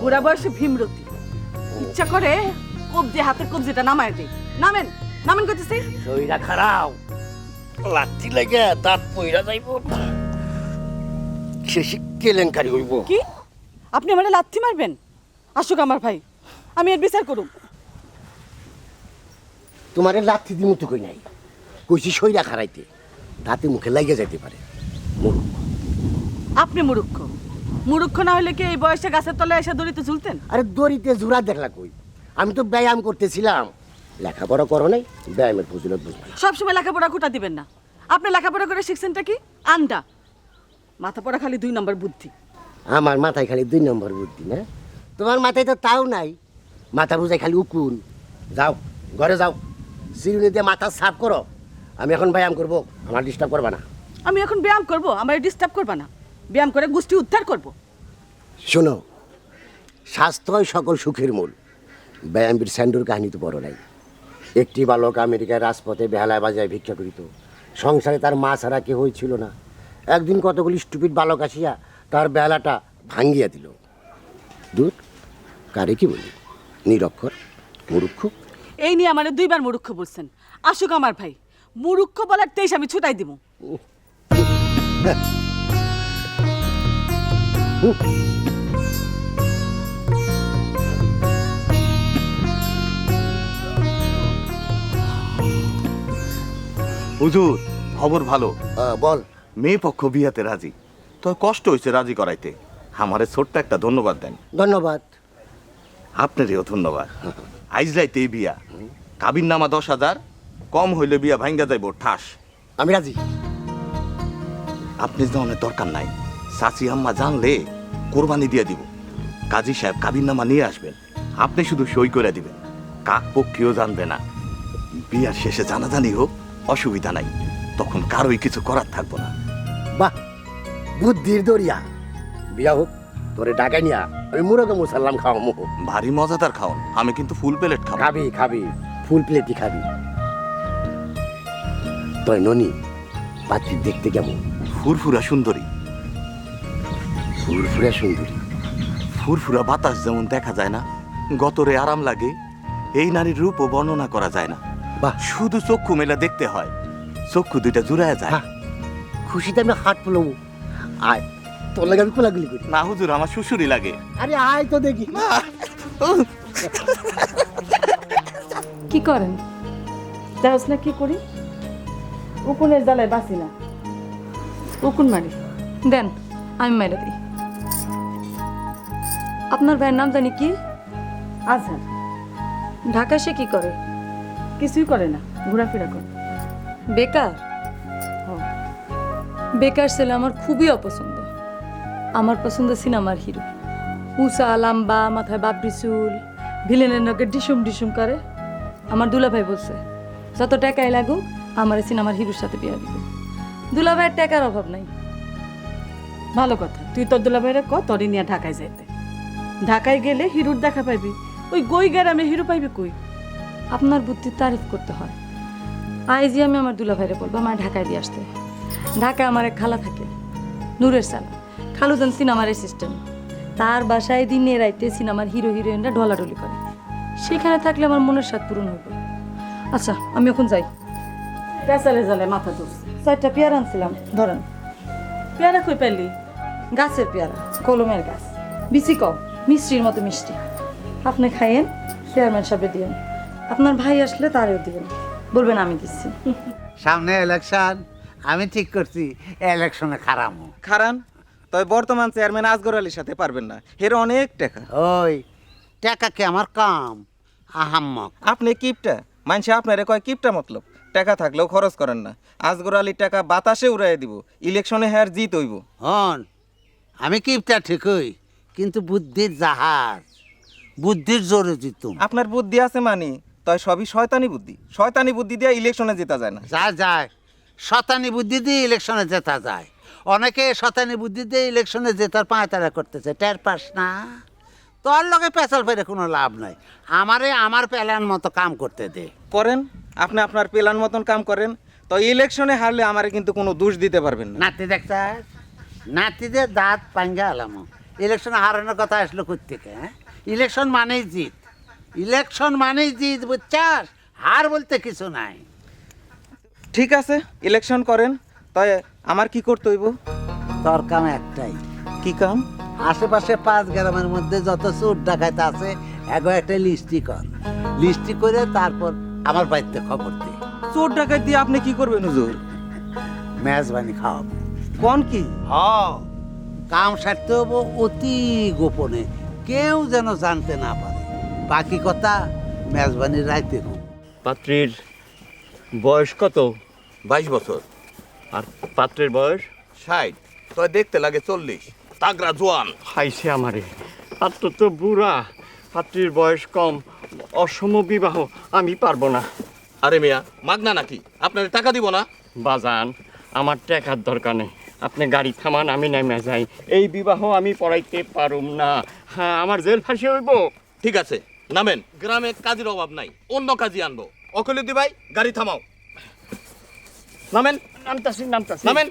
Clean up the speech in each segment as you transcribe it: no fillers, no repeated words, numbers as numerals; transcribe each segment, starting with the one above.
বুড়া বয়সে ভীমরতি ইচ্ছা করে কবজি হাতের কবজিটা নামায় দেই। নামেন নামেন করতেছি। শরীরটা খারাপ, লাঠি লাগে দাঁত পইরা যাইব, শেষে কেলেঙ্কারি হইব। কি আপনি আমারে লাথি মারবেন? আসুক আমার ভাই, আমি এর বিচার করুম। তোমারে লাঠি দিমু তো কই নাই, কইছি শরীরটা খারাইতে, দাঁতে মুখে লাগিয়ে যাইতে পারে। মরুক। আপনি মুরুক্ষ, মুরুক্ষ না হলে কি এই বয়সে গাছের তলায় এসে দড়িতে ঝুলতেন? আরে দড়িতে জোড়া দেখলা কই, আমি তো ব্যায়াম করতেছিলাম। লেখাপড়া করো নাই, ব্যায়ামের ফজিলত বুঝবা। সবসময় লেখাপড়া খুঁটা দিবেন না। আপনি লেখাপড়া করে শিখছেনটা কি? আন্ডা মাথা পড়া খালি 2 নম্বর বুদ্ধি। আমার মাথায় খালি 2 নম্বর বুদ্ধি না? তোমার মাথায় তো তাও নাই, মাথা বুঝাই খালি উকুন। যাও ঘরে যাও, চিরুনি দিয়ে মাথা সাফ করো। আমি এখন ব্যায়াম করবো, আমার ডিস্টার্ব করবা না। আমি এখন ব্যায়াম করব, আমার ডিস্টার্ব করবা না। ব্যায়াম করে গোষ্ঠী উদ্ধার করব। শোনো, স্বাস্থ্যই সকল সুখের মূল। ব্যায়ামবীর স্যান্ডুর কাহিনী তো বড় নাই। একটি বালক আমেরিকার রাজপথে বেহালায় বাজায় ভিক্ষা করিত। সংসারে তার মা ছাড়া কেউ ছিল না। একদিন কতগুলি স্টুপিড বালক আসিয়া তার বেহালাটা ভাঙ্গিয়া দিল। দূর, কারে কি বলি, নিরক্ষর, মূর্খ। এই নিয়ে আমার 2 বার মুরুক্ষ বলছেন। আসুক আমার ভাই, মুরুক্ষ বলার 23 আমি ছুটাই দিব। হুজুর, খবর ভালো। বল। মেয়ে পক্ষ বিয়াতে রাজি। তো কষ্ট হয়েছে রাজি করাইতে। আমারে ছোট্ট একটা ধন্যবাদ দেন। ধন্যবাদ। আপনারও ধন্যবাদ। আইজ রাইতে এই বিয়া, কাবির নামা 10,000, কম হইলে বিয়া ভাঙ্গা যাইব ঠাস। আমি রাজি। আপনি জানার দরকার নাই, চাচি আম্মা জানলে কোরবানি দিয়ে দিব। কাজী সাহেব কাবির নামা নিয়ে আসবেন, আপনি শুধু সই করে দিবেন। কাক পক্ষীও জানবে না। বিয়ার শেষে জানাজানি হোক, অসুবিধা নাই, তখন কারোই কিছু করার থাকবো না। বাহ, বুদ্ধির দরিয়া। বিয়া হোক, তোরে ডাকাই নিয়া আমি মুরগে মুসাল্লাম খাওয়া মুখ। ভারী মজাদার খাওন, আমি কিন্তু ফুল প্লেট খাবো। খাবি খাবি, ফুল প্লেটই খাবি। তুই ননি, পাত্রী দেখতে কেমন? ফুরফুরা সুন্দরী। ফুরফুরা সুন্দরী? ফুরফুরা বাতাস যেমন দেখা যায় না, গতরে আরাম লাগে, এই নারীর রূপও বর্ণনা করা যায় না। বাহ, শুধু চক্ষু মেলা দেখতে হয়, চক্ষু দুইটা জুড়ায় যায়। খুশিতে আমি হাট পেলাম। আয়, তোর লাগে আমি কোলাগুলি করি। না হুজুর, আমার শ্বশুরই লাগে। আরে আয় তো দেখি। কি করেন? জানোস না কি করি? উকুনের জ্বালায় বাঁচি না, উকুন মারি। দেন, আমি মেরে দিই। আপনার ভাইয়ের নাম জানি কি? আজহার। ঢাকা সে কি করে? কিছুই করে না, ঘোরাফেরা করে। বেকার? বেকার ছেলে আমার খুবই অপছন্দ। আমার পছন্দ সিনেমার হিরো, উষা লাম্বা, মাথায় বাবরি চুল, ভিলেনের নকে ডিসুম ডিসুম করে। আমার দুলাভাই বলছে যত টাকাই লাগুক আমার সিনেমার হিরোর সাথে বিয়ে দিব। দুলাভাইয়ের টাকার অভাব নাই। ভালো কথা, তুই তোর দুলাভাইরে ক তরি নিয়ে ঢাকায় যাইতে। ঢাকায় গেলে হিরোর দেখা পাইবি, ওই গই গ্রামে হিরো পাইবি কই? আপনার বুদ্ধির তারিফ করতে হয়। আইজি আমি আমার দুলাভাইরে বলবো আমার ঢাকায় দিয়ে আসতে। ঢাকায় আমার এক খালা থাকে, নূরের সালা, খালুদান সিনেমার অ্যাসিস্ট্যান্ট। তার বাসায় দিনে রাইতে সিনেমার হিরো হিরোইনরা ঢলাঢলি করে। সেখানে থাকলে আমার মনের স্বাদ পূরণ হবে। আচ্ছা, আমি এখন যাই। পেঁচালে জালে মাথা ধরছে। 4টা পেয়ারা আনছিলাম, ধরেন। পেয়ারা কই পেলি? গাছের পেয়ারা, কলমের গাছ, বিচি কম, মিষ্টির মতো মিষ্টি। আপনি খাইয়েন, চেয়ারম্যান সাহেবে দিয়েন। আপনার ভাই আসলে তারেও দিবেন, বলবেন আমি দিচ্ছি। সামনে ইলেকশন, আমি ঠিক করছি ইলেকশনে খারামো। খারান, তবে বর্তমান চেয়ারম্যান আসগর আলীর সাথে পারবেন না, এর অনেক টাকা। ওই টাকা কি আমার কাম? আহাম্মক। আপনি কিপটা, মানুষে আপনারে কয় কিপটা মতলব। টাকা থাকলেও খরচ করেন না। আসগর আলীর টাকা বাতাসে উড়াই দিব, ইলেকশনে হ্যার জিত হইব। হন, আমি কিপটা ঠিকই, কিন্তু বুদ্ধির জাহাজ, বুদ্ধির জোরে জিতুম। আপনার বুদ্ধি আছে মানি, তাই সবই শয়তানি বুদ্ধি। শয়তানি বুদ্ধি দিয়ে ইলেকশনে জেতা যায় না। যায়, শতানি বুদ্ধি দিয়ে ইলেকশনে জেতা যায়। অনেকে শতানি বুদ্ধি দিয়ে ইলেকশনে জেতার পায়তারা করতেছে, টের পাস না? তোর লগে পেছাল ফেরে কোনো লাভ নাই। আমারে আমার প্যালান মতো কাম করতে দে। করেন, আপনি আপনার প্ল্যান মতন কাম করেন, তো ইলেকশনে হারলে আমারে কিন্তু কোনো দোষ দিতে পারবেন না। নাতি দেখতাস, নাতিদের দাঁত পাঙ্গা আলামো। ইলেকশনে হারানোর কথা আসলো কোত্থেকে? হ্যাঁ, ইলেকশন মানেই জিত, ইলেকশন মানেই জিত, বুঝছাস? হার বলতে কিছু নাই। ঠিক আছে, ইলেকশন করেন। তাই আমার কি করতে হইব? তোর কাম একটাই, কি কাম? আশেপাশে 5 গ্রামের মধ্যে যত চোর ডাকাত আছে এগো একটা লিস্টি কর, লিস্টি করে তারপর আমার বাড়িতে খবর দে। চোর ডাকাত দিয়ে আপনি কি করবেন হুজুর? মেজবানি খাওয়াবো। কোন কি? হ্যাঁ, কাম সারতে হবো অতি গোপনে, কেউ যেন জানতে না পারে। বাকি কথা মেজবানির রাইতে হোক। পাত্রীর বয়স কত? 22 বছর। আর পাত্রের বয়স? 60। তো দেখতে লাগে 40। তাগরা জোয়ান। খাইছে আমারে। পাত্র তো বুড়া, পাত্রীর বয়স কম, অসম বিবাহ আমি পারবো না। আরে মিয়া, মাগনা নাকি? আপনার টাকা দিব না? বাজান, আমার টাকার দরকার নেই, আপনি গাড়ি থামান, আমি নেমে যাই। এই বিবাহ আমি পড়াইতে পারুম না। হ্যাঁ, আমার জেল ফাঁসি হইব। ঠিক আছে, নামেন। গ্রামে কাজের অভাব নাই, অন্য কাজই আনবো। অকলিদি ভাই, গাড়ি থামাও। নামেন, নামতাছি নামতাছি। নামেন।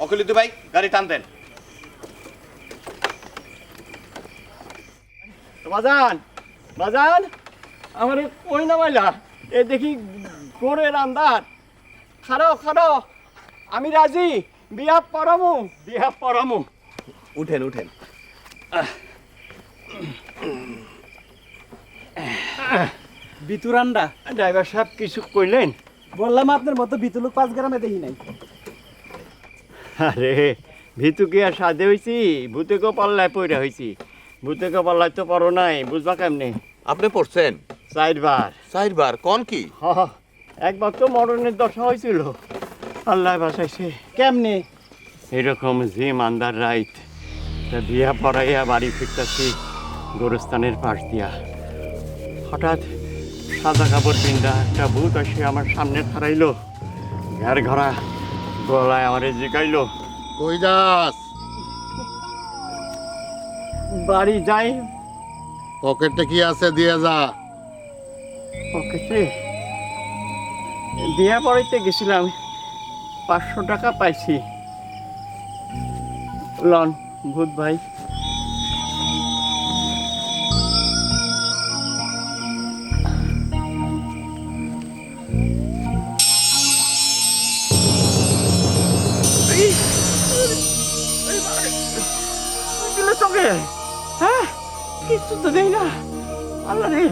অকলিদি ভাই, গাড়ি টান দেন। বাজান, বাজান, আমার কই নামাইলা? এ দেখি গোড়ের আন্দার। খারো খারো, আমি রাজি, বিয়া পড়ামু, বিয়া পড়ামু। উঠেন উঠেন। বিতুরান্ডা ড্রাইভার সাহেব কিছু কইলেন? বললাম আপনার মতো বিতুলুক 5 গ্রামে দেখি নাই। আরে ভিতু কি আর সাদে হয়েছি? ভূতেকে পাল্লায় পইরা হয়েছি। ভূতেকে পাল্লায় তো পড়ো নাই, বুঝবা কেমনি? আপনি পড়ছেন? 4 বার। 4 বার? কোন কি? একবার তো মরণের দশা হয়েছিল, আল্লাহ বাঁচাইছে। কেমনে? এরকম জিম আন্দার রাইত, তা বিয়া পড়াইয়া বাড়ি ফিরতেছি গোরস্থানের পাশ দিয়া। হঠাৎ সাদা কাপড় পিন্দা একটা ভূত এসে আমার সামনে দাঁড়াইলো, ঘের ঘরা গলায় আমারে জিগাইলো, কই যাস? বাড়ি যাই। পকেটে কি আছে দিয়ে যা। পকেটে বিয়া পড়াইতে গেছিলাম, 500 টাকা পাইছি। লন ভূত ভাই। চোখে হ্যাঁ, কিছু তো দেই না, আল্লাহ রে।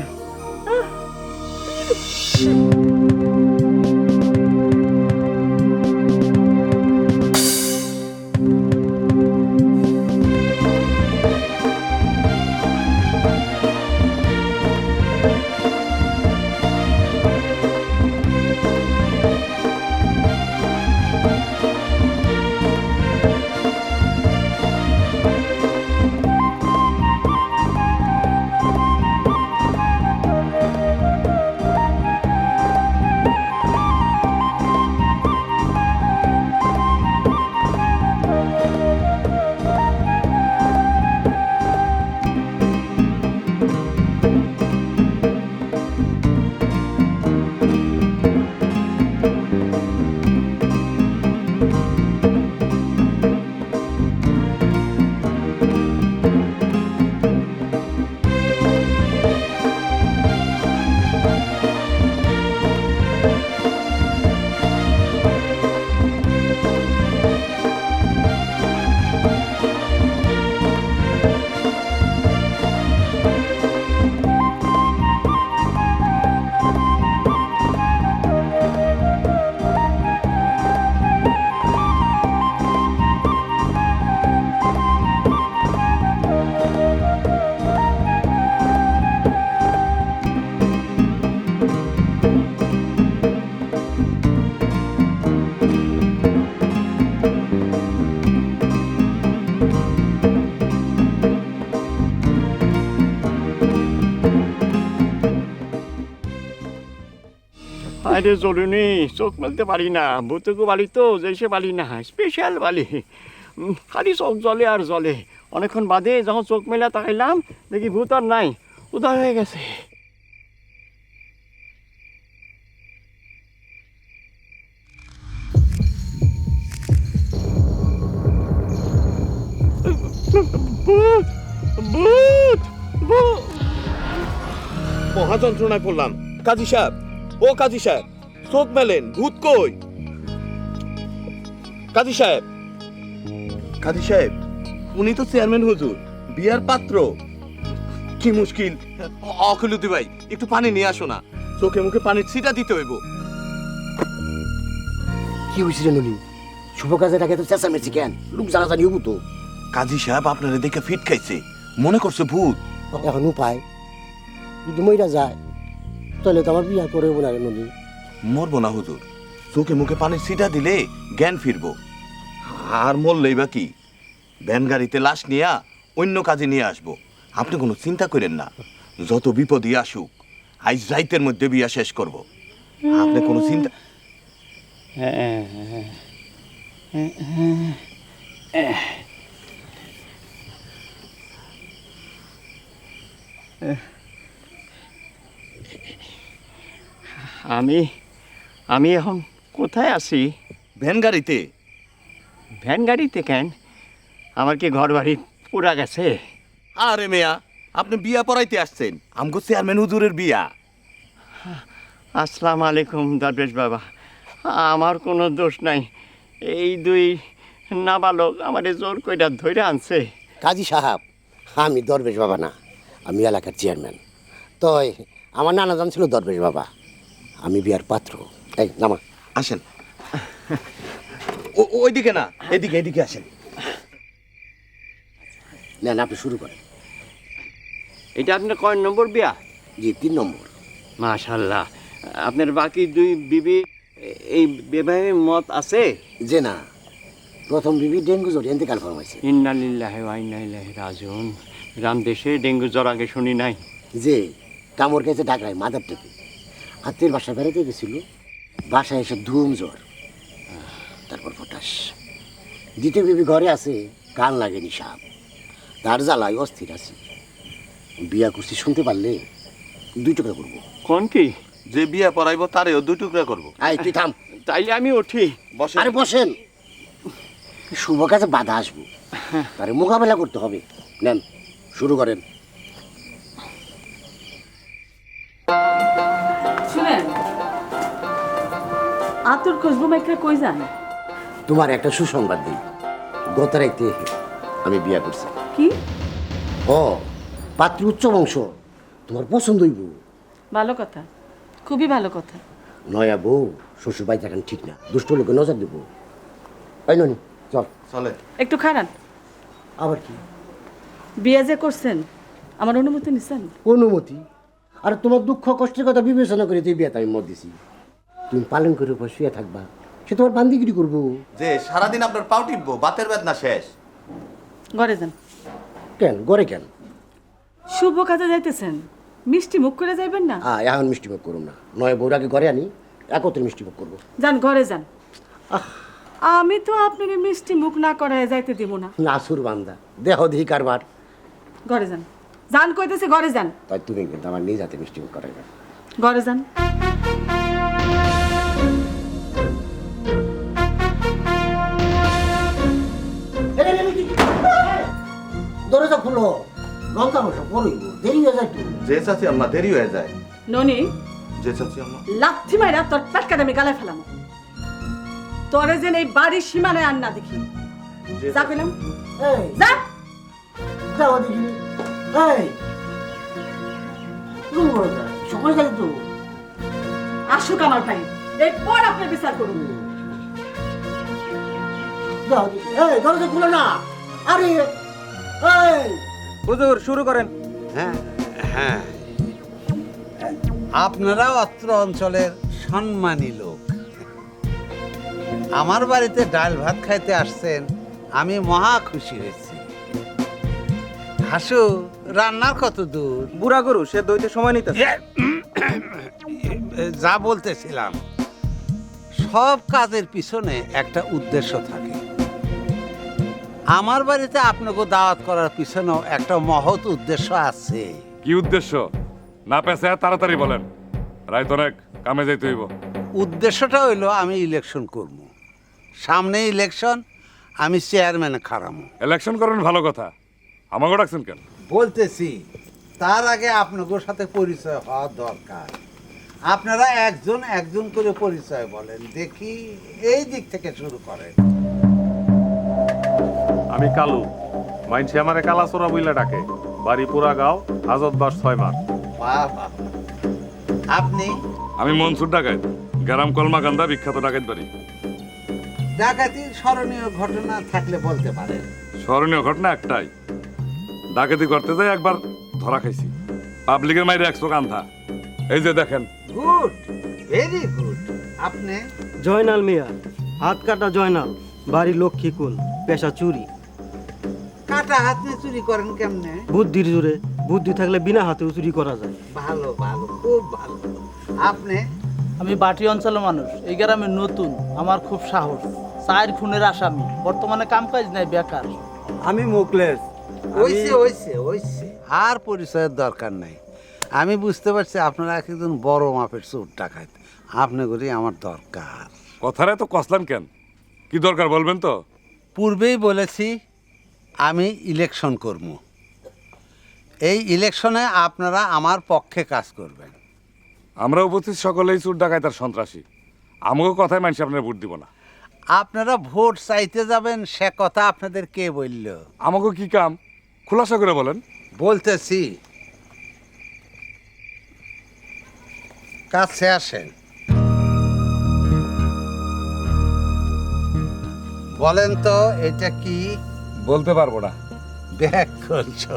আরে জরুনি, চোখ মেলতে পারি না, ভূতকু বালি তো যেসে বালি না, স্পেশাল বালি, খালি চোখ জলে আর জলে। অনেকক্ষণ বাদে যখন চোখ মেলা তাকাইলাম, দেখি ভূত আর নাই, উদার হয়ে গেছে। মহা যন্ত্রণায় পড়লাম। কাজী সাহেব, ও কাজী সাহেব, চোখ মেলেন, ভূত কই? কাজী সাহেব, কাজী সাহেব, উনি তো চেয়ারম্যান হুজুর, বিয়ার পাত্র। কি মুশকিল। অখিলুদ্দি ভাই, একটু পানি নিয়ে আসো না, চোখে মুখে পানির ছিটা দিতে হইব। কি হয়েছিল ননি? শুভ কাজে টাকা তো চেঁচামেচি কেন? লোক জানাজানি হবো তো। কাজী সাহেব আপনারা দেখে ফিট খাইছে, মনে করছে ভূত। এখন উপায়, যদি মইরা যায় তাহলে তো আমার বিয়া করে না রে ননি। মরবো না হুজুর, চোখে মুখে পানির ছিটা দিলে জ্ঞান ফিরবো। আর মরলেই বা কি, ভ্যান গাড়িতে লাশ নিয়ে অন্য কাজে নিয়ে আসবো। আপনি কোনো চিন্তা করেন না, যত বিপদই আসুক আজ রাইতের মধ্যে বিয়া শেষ করব। আপনি কোনো চিন্তা। আমি আমি এখন কোথায় আছি? ভ্যান গাড়িতে। ভ্যান গাড়িতে কেন? আমার কি ঘর বাড়ি পুরা গেছে? আরে মেয়া, আপনি বিয়া পড়াইতে আসছেন, আমগো চেয়ারম্যান হুজুরের বিয়া। আসসালামু আলাইকুম দরবেশ বাবা, আমার কোনো দোষ নাই। এই দুই নাবালক আমারে জোর কইরা ধইরা আনছে। কাজী সাহেব, আমি দরবেশ বাবা না, আমি এলাকার চেয়ারম্যান। তো আমার নানা জান ছিল দরবেশ বাবা, আমি বিয়ার পাত্র। এই নামা। আসেন। ওইদিকে না, এদিকে এদিকে আসেন। নেন, আপনি শুরু করেন। এটা আপনার কয় নম্বর বিয়া? জি, 3 নম্বর। মাশাল্লাহ, আপনার বাকি দুই বিবি এই বিবাহে মত আছে? যে না, প্রথম বিবি ডেঙ্গু জ্বর ইন্তেকাল ফরমাইছে। ইন্না লিল্লাহি ওয়া ইন্না ইলাইহি রাজিউন। গ্রাম দেশে ডেঙ্গু জ্বর আগে শুনি নাই। যে কামড় গেছে ঢাকায় মাদার থেকে, আত্মীয় বাসায় বেড়াতে গেছিল, বাসায় এসে ধুম জ্বর, তারপর ফটাস। দ্বিতীয় বিবি ঘরে আছে, কান লাগেনি সাপ, তার জ্বালায় অস্থির আছে। বিয়া করছি শুনতে পারলে 2 টুকরা করবো। কোন কি? যে বিয়া পড়াইবো তারেও 2 টুকরা করবো। আই তুই থাম। তাইলে আমি উঠি। বসেন। আরে বসেন, শুভ কাজে বাধা আসবো, তারে মোকাবেলা করতে হবে। নেন, শুরু করেন। শুনেন, আতুর খুশবু মাইকরা কই যান? তোমার একটা সুসংবাদ দিই, গত রাইতে আমি বিয়া করছি। কি? ও, পাত্র উচ্চ বংশ, তোমার পছন্দ হইব। ভালো কথা, খুবই ভালো কথা। নয়া বউ শ্বশুর বাড়ি থাকেন ঠিক না, দুষ্ট লোকে নজর দেবো। এই ননি, চল। চলে। একটু খারান। আবার কি? বিয়ে যে করছেন, আমার অনুমতি নিছেন? অনুমতি? আর তোমার দুঃখ কষ্টের কথা বিবেচনা করে তুই বিয়াতে আমি মত দিছি। তুমি পালন করে উপর শুয়ে থাকবা, সে তোমার বান্দিগিরি করবো। যে সারাদিন আপনার পাও টিপবো, বাতের বেদনা শেষ। ঘরে যান। কেন গড়ে কেন? শুভ কাজে যাইতেছেন, মিষ্টি মুখ করে যাইবেন না? এখন মিষ্টিমুখ করুম না, নয় বউরাকে ঘরে আনি, একত্রে মিষ্টিমুখ করবো। যান, ঘরে যান। আমি তো আপনার মিষ্টি মুখ না করায় যাইতে দিব না। নাসুর বান্দা, দেহ দিহি কারবার। ঘরে যান, যান কইতেছে, ঘরে যান। তাই তুমি কিন্তু আমার নিজ হাতে মিষ্টিমুখ করাইবে। ঘরে যান। দরজা খুলো, লঙ্কা বসো, পড়ইব, দেরি হয়ে যায় তো। যে চাচি আম্মা, দেরি হয়ে যায়। ননি, যে চাচি আম্মা। লাথি মাইরা তোর পেট কাটে আমি গালায় ফেলাম। তোরে যেন এই বাড়ির সীমানায় আর না দেখি। যা কইলাম, এই যা। যাও দেখি। এই তুমি বলো না, সকলে যাই তো। আসুক আমার ভাই, এরপর আপনার বিচার করুন। যাও দেখি। এই দরজা খুলো না। আরে এই হুজুর শুরু করেন। হ্যাঁ হ্যাঁ, আপনারা অত্র অঞ্চলের সম্মানী লোক, আমার বাড়িতে ডাল ভাত খাইতে আসছেন, আমি মহা খুশি হয়েছি। হাসু, রান্নার কত দূর? বুড়া গরু সে দইতে সময় নিতে। যা বলতেছিলাম, সব কাজের পিছনে একটা উদ্দেশ্য থাকে। আমার বাড়িতে আপনাকে দাওয়াত করার পিছনেও একটা মহৎ উদ্দেশ্য আছে। কি উদ্দেশ্য? না পেছে তাড়াতাড়ি বলেন, রাইত অনেক কামে যাইতে হইব। উদ্দেশ্যটা হইলো আমি ইলেকশন করব, সামনে ইলেকশন, আমি চেয়ারম্যানে খারামো। ইলেকশন করেন ভালো কথা, আমাকে ডাকছেন কেন? বলতেছি, তার আগে আপনাদের সাথে পরিচয় হওয়া দরকার। আপনারা একজন একজন করে পরিচয় বলেন দেখি, এই দিক থেকে শুরু করেন। আমি কালু, মাইনছে আমারে কালাচোরা বইলা ডাকে। বাড়ি পুরা গাঁও, হাজত বাস 6 মাস। বাহ বাহ। আপনি? আমি মনসুর ডাকাত, গ্রাম কলমাকান্দা, বিখ্যাত ডাকাত বাড়ি। ডাকাতির স্মরণীয় ঘটনা থাকলে বলতে পারেন। স্মরণীয় ঘটনা একটাই, ডাকাতি করতে যাই একবার ধরা খাইছি। পাবলিকের মাইরে 100 কান্ধা। এই যে দেখেন। Good, very good. আপনি? জয়নাল মিয়া, হাত কাটা জয়নাল, বাড়ি লক্ষ্মীকুল, পেশা চুরি। কাটা হাত নিয়ে চুরি করেন কেমনে? বুদ্ধির জোরে, বুদ্ধি থাকলে বিনা হাতেও চুরি করা যায়। ভালো ভালো, খুব ভালো। আপনি? আমি বাটি অঞ্চলের মানুষ, এই গ্রামে নতুন, আমার খুব সাহস। 4 খুনের আসামি, বর্তমানে কাম কাজ নাই, বেকার। আমি মুকলেশ। ওইছে আর পরিচয়ের দরকার নাই। আমি বুঝতে পারছি আপনারা একজন বড় মাপের চোর ডাকাত। আপনাদেরই আমার দরকার। কথারে তো কসলাম কেন? কি দরকার বলবেন তো? পূর্বেই বলেছি আমি ইলেকশন করব। এই ইলেকশনে আপনারা আমার পক্ষে কাজ করবেন। আমরা উপস্থিত সকলেই চোর ডাকাত আর সন্ত্রাসী। আমাকে কথায় মানুষ আপনারা ভোট দিব না। আপনারা ভোট চাইতে যাবেন সে কথা আপনাদের কে বলল? আমাকে কি কাম খুলাসা করে বলেন। বলতেছি, কাছে আসেন, বলেন তো এটা কি? বলতে পারবো না। ব্যাক করছো।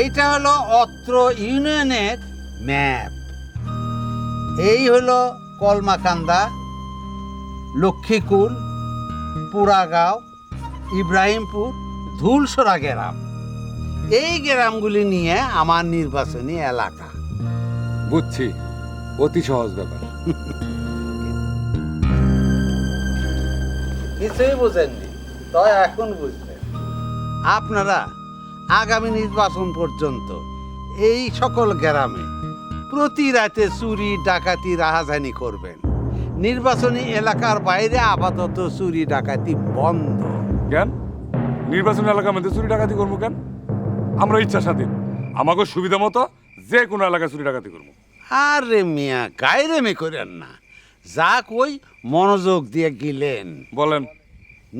এইটা হলো অত্র ইউনিয়নের ম্যাপ। এই হলো কলমাকান্দা, লক্ষ্মীকুল, পুরাগাঁও, ইব্রাহিমপুর, ধুলসরা গ্রাম। এই গ্রামগুলি নিয়ে আমার নির্বাচনী এলাকা। বুঝছি, অতি সহজ ব্যাপার। কিছুই বুঝেননি, তো এখন বুঝলেন। আপনারা আগামী নির্বাচন পর্যন্ত এই সকল গ্রামে প্রতি রাতে চুরি ডাকাতি রাহাজানি করবেন। নির্বাচনী এলাকার বাইরে আপাতত চুরি ডাকাতি বন্ধ। কেন নির্বাচন এলাকার মধ্যে চুরি ডাকাতি করবো কেন? আমরা ইচ্ছা স্বাধীন, আমাকে সুবিধা মতো যে কোনো এলাকায় চুরি ডাকাতি করবো। আরে মিয়া, গায়রেমি করেন না, যা কই মনোযোগ দিয়ে গিলেন। বলেন।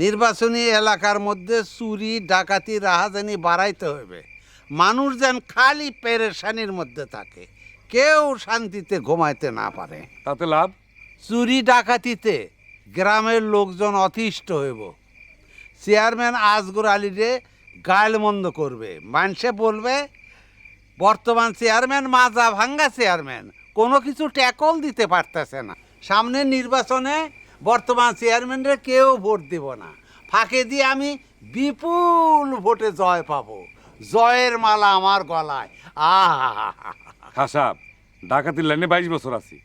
নির্বাচনী এলাকার মধ্যে চুরি ডাকাতি রাহাজানি বাড়াইতে হবে। মানুষ যেন খালি পেরেশানির মধ্যে থাকে, কেউ শান্তিতে ঘুমাইতে না পারে। তাতে লাভ? চুরি ডাকাতিতে গ্রামের লোকজন অতিষ্ঠ হইব। চেয়ারম্যান আজগর আলীরে গালমন্দ করবে, মানুষে বলবে বর্তমান চেয়ারম্যান মাজা ভাঙ্গা চেয়ারম্যান, কোনো কিছু ট্যাকল দিতে পারতেছে না। সামনের নির্বাচনে বর্তমান চেয়ারম্যানরে কেউ ভোট দিব না, ফাঁকে দিয়ে আমি বিপুল ভোটে জয় পাবো। জয়ের মালা আমার গলায়। খাসাব, ডাকাতির লাইনে 22 বছর আছি।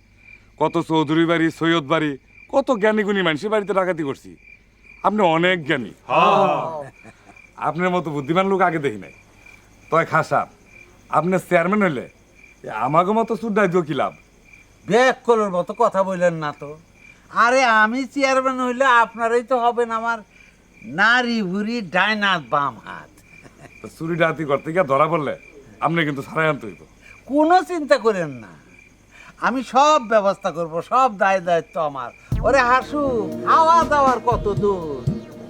কত চৌধুরী বাড়ি, সৈয়দ বাড়ি, কত জ্ঞানী গুণী মানুষের বাড়িতে ডাকাতি করছি। আপনি অনেক জ্ঞানী, আপনার মতো বুদ্ধিমান লোক আগে দেখি নাই। তয় খাসাব, আপনি চেয়ারম্যান হইলে আমাকে মতো চুড্ডাই দিও কি লাভ? ব্যাক করার মতো কথা বললেন না তো। আরে আমি চেয়ারম্যান হইলে আপনারই তো হবেন আমার নারী ভুরি ডাইনাত বাম হাত। চুরি ডাকাতি করতে গিয়ে ধরা পড়লে আপনি কিন্তু ছাড়াই আনতে হইব। কোনো চিন্তা করেন না, আমি সব ব্যবস্থা করব, সব দায়িত্ব আমার। ওরে হাসু, খাওয়া দাওয়ার কত দূর?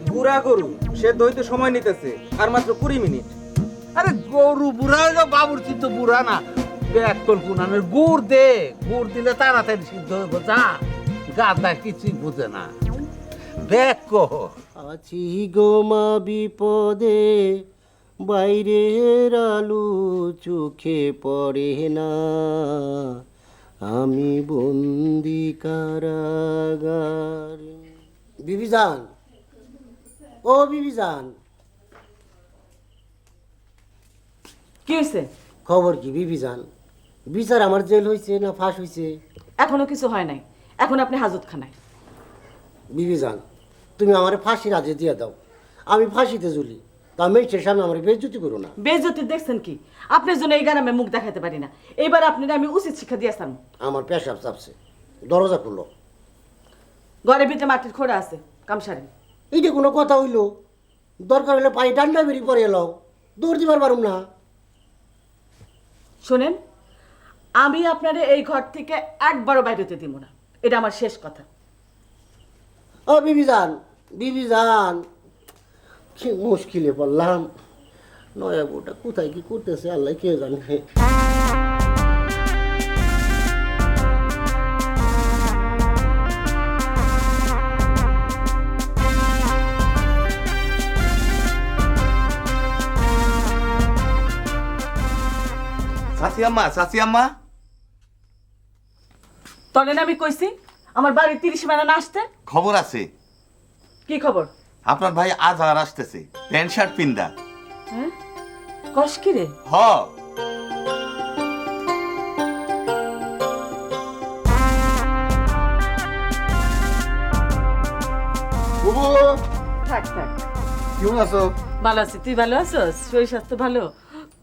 বুড়া গরু সে দইতে সময় নিতেছে আর মাত্র 20 মিনিট। আরে গরু বুড়া হইলো, বাবুর চিত্ত বুড়া না। ব্যাক করকুনানের গুড় দে, গুড় দিলে তাড়াতাড়ি সিদ্ধ হইব। যা, গাদা কিছুই বুঝে না। ব্যাক কহ। আছি গো মা বিপদে, বাইরের আলু চোখে পড়ে না, আমি বন্দি কারাগার। বিবিজান, ও বিবিজান। কি হয়েছে? খবর কি বিবিজান? বিচার আমার জেল হয়েছে না ফাঁস হয়েছে? এখনো কিছু হয় নাই, এখন আপনি হাজতখানায়। বিবিজান, তুমি আমার ফাঁসি রাজে দিয়ে দাও, আমি ফাঁসিতে ঝুলি। তা মেয়েছের সামনে আমার বেজ্জতি করো না। বেজ্জতি দেখছেন কি? আপনার জন্য এই গ্রামে মুখ দেখাতে পারি না। এইবার আপনারা আমি উচিত শিক্ষা দিয়েছিলাম। আমার পেশাব চাপছে, দরজা খুললো। ঘরের ভিতরে মাটির খোড়া আছে, কামসারেন। এইটা কোনো কথা হইলো? দরকার হলে পায়ে ডান্ডা বেরিয়ে পরে এলাও, দৌড় দিবার পারুম না। শোনেন, আমি আপনারে এই ঘর থেকে একবারও বাইরেতে দিব না, এটা আমার শেষ কথা। ও বিবিজান, বিবিজান, কি মুশকিলে পড়লাম। নয়া বউটা কোথায় কি করতেছে আল্লাহ কে জানে। চাচি আম্মা তখন আমি কইছি আমার বাড়ির 30 বেলা না আসতে। খবর আছে, কি খবর? আপনার ভাই আজহার আসতেছে, প্যান্ট শার্ট পিন্দা। হ্যাঁ, কস কি রে? হ, থাক থাক, কেমন আছো? ভালো আছি। তুই ভালো আছিস? শরীর স্বাস্থ্য ভালো?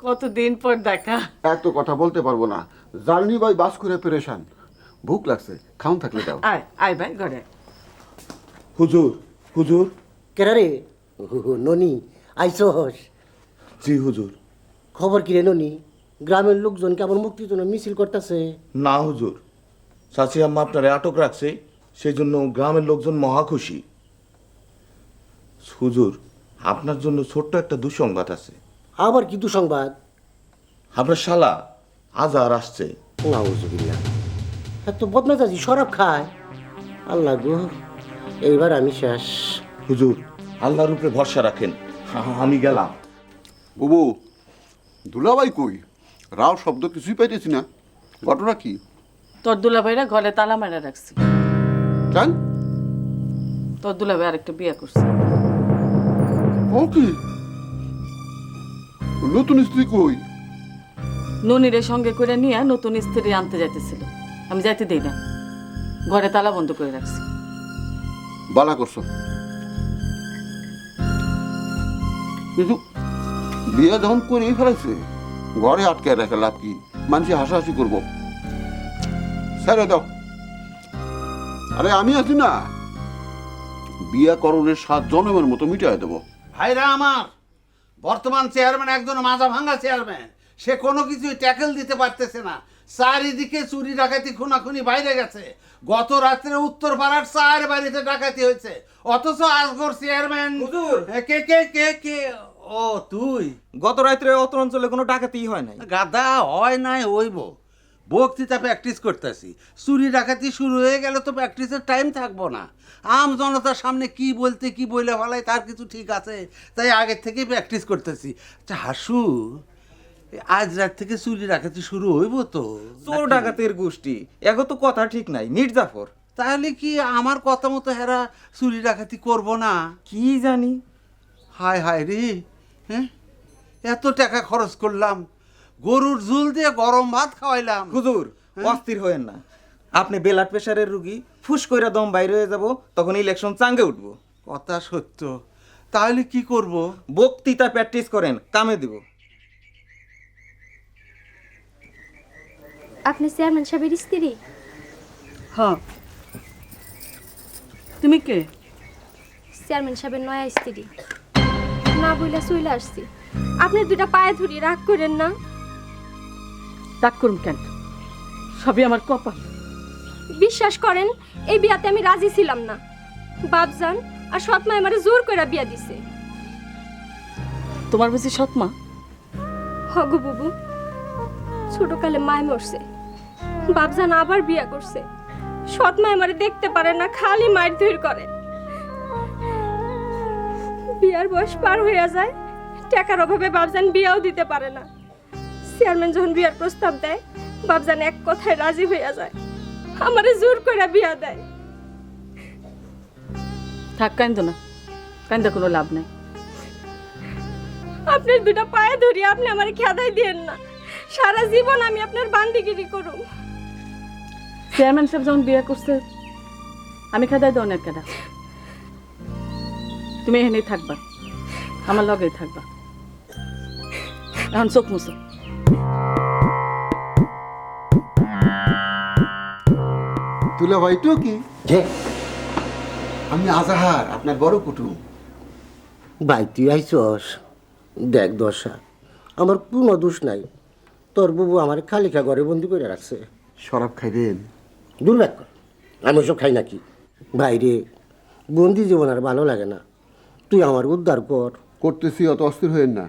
কতদিন পর দেখা। এত কথা বলতে পারবো না, জার্নি ভাই বাস করে পেরেশান, ভুক লাগছে, খাউন থাকলে দাও। আয় আয় ভাই ঘরে। হুজুর হুজুর। কেরা রে? ননি আইসস? জি হুজুর। খবর কি রে ননি? গ্রামের লোকজন কেমন মুক্তির জন্য মিছিল করতেছে? না হুজুর, চাচি আম্মা আপনারে আটক রাখছে, সেই জন্য গ্রামের লোকজন মহা খুশি। হুজুর, আপনার জন্য ছোট্ট একটা দুঃসংবাদ আছে। আবার কি দুঃসংবাদ? আপনার শালা আজহার আসছে। নাউজুবিল্লাহ, এত বদমেজাজি শরাব খায়? আল্লাহ গো, এইবার আমি শেষ। হুজুর, আল্লাহর উপরে ভরসা রাখেন, আমি গেলাম। বুবু, দুলাভাই কই? রাও শব্দ কিছুই পাইতেছি না, ঘটনা কি? তোর দুলাভাইরা ঘরে তালা মারা রাখছি। জান তোর দুলাভাই আরেকটা বিয়ে করছে। ও কি নতুন স্ত্রী কই? ননিরে সঙ্গে করে নিয়ে নতুন স্ত্রী আনতে যাইতেছিল, আমি যাইতে দেই না, ঘরে তালা বন্ধ করে রাখছি। বালা করছো, কিন্তু বিয়ে যখন করেই ফেলাইছে, ঘরে আটকে রেখে লাভ কি? মানুষে হাসাহাসি করবো, ছেড়ে দাও। আরে আমি আছি না, বিয়া করণের 7 জনমের মতো মিটাই দেবো। ভাইরা আমার, বর্তমান চেয়ারম্যান একজন মাজা ভাঙা চেয়ারম্যান, সে কোনো কিছুই ট্যাকেল দিতে পারতেছে না। চারিদিকে চুরি ডাকাতি খুনাখুনি বাইরে গেছে। গত রাত্রে উত্তর পাড়ার 4 বাড়িতে ডাকাতি হয়েছে, অথচ আজগর চেয়ারম্যান। কে কে কে কে? ও তুই? গত রাত্রে অত অঞ্চলে কোনো ডাকাতি হয় নাই। গাদা হয় নাই হইব, বক্তৃতা প্র্যাকটিস করতেছি। চুরি ডাকাতি শুরু হয়ে গেলে তো প্র্যাকটিসের টাইম থাকবো না। আম জনতার সামনে কি বলতে কি বলে ফেলাই তার কিছু ঠিক আছে, তাই আগের থেকেই প্র্যাকটিস করতেছি। আচ্ছা হাসু, আজ রাত থেকে চুরি ডাকাতি শুরু হইব তো? চোর ডাকাতের গোষ্ঠী, এখন তো কথা ঠিক নাই। মির্জাফর, তাহলে কি আমার কথা মতো হেরা চুরি ডাকাতি করব না? কি জানি। হায় হায় রে, হ্যাঁ, এত টাকা খরচ করলাম, গরুর ঝুল দিয়ে গরম ভাত খাওয়াইলাম। হুজুর, অস্থির হয়েন না, আপনি ব্লাড প্রেশারের রুগী, ফুস কইরা দম বাইরে হয়ে যাব, তখন ইলেকশন চাঙ্গে উঠবো। কথা সত্য, তাহলে কি করব? বক্তৃতা প্র্যাকটিস করেন, কামে দিব। আপনি চেয়ারম্যান সাহেবের স্ত্রী? হ্যাঁ। তুমি কে? চেয়ারম্যান সাহেবের নয়া স্ত্রী। না বইলা চলে আসছি, আপনি 2টা পায়ে ধরি, রাগ করেন না। রাগ করুন কেন? সবই আমার কপাল। বিশ্বাস করেন, এই বিয়াতে আমি রাজি ছিলাম না। বাপজান আর সৎমা আমারে জোর করে বিয়া দিছে। তোমার বুঝি সৎমা? হগো বুবু, ছোটকালে মায় মরছে, বাপজান আবার বিয়া করছে। সৎমা আমারে দেখতে পারে না, খালি মারধর করে। বিয়ার বয়স পার হইয়া যায়, টাকার অভাবে বাপজান বিয়াও দিতে পারে না। চেয়ারম্যান যখন বিয়ার প্রস্তাব দেয়, বাপজান এক কথায় রাজি হইয়া যায়, আমারে জোর করে বিয়া দেয়। থাক, কান্দো না, কান্দা কোনো লাভ নাই। আপনার 2টা পায়ে ধরি, আপনি আমারে খেদাই দিয়েন না। সারা জীবন আমি আপনার বান্দিগিরি করব। চেয়ারম্যান সাহেব যখন বিয়ে করছে, আমি খেদাই দাও না কেডা? তুমি এখানেই থাকবা, আমার লগেই থাকবা। এখন চোখ মুছো। দুলাভাই তো কি? যে আমি আজহার, আপনার বড় কুটুম। ভাই তুই আইসস, দেখ দশা, আমার কোনো দোষ নাই। তোর বুবু আমার খালিকা ঘরে বন্দি করে রাখছে। শরাব খাইবেন? দুর্ভাগ্য, আমি ওসব খাই নাকি। ভাইরে, বন্দি জীবন আর ভালো লাগে না, তুই আমার উদ্ধার কর। করতেছি, অত অস্থির হইেন না।